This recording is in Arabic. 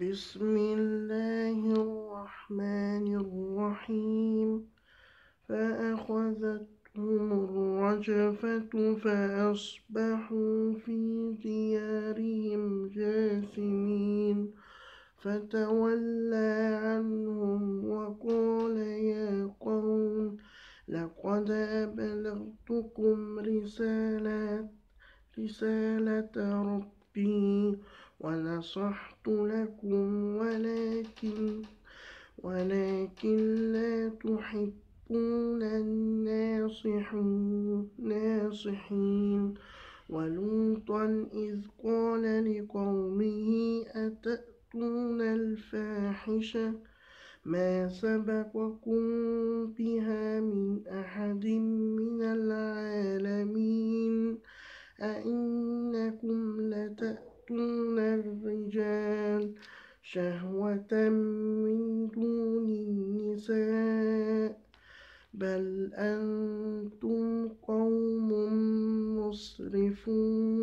بسم الله الرحمن الرحيم. فأخذتهم الرجفة فأصبحوا في ديارهم جاثمين. فتولى عنهم وقال يا قوم لقد أبلغتكم رسالة ربي ونصحت لكم ولكن لا تحبون الناصحين. ولوطا إذ قال لقومه أتأتون الفاحشة ما سبقكم بها من أحد من العالمين أئنكم لتأتون الرجال شهوة من دون النساء بل أنتم قوم مسرفون.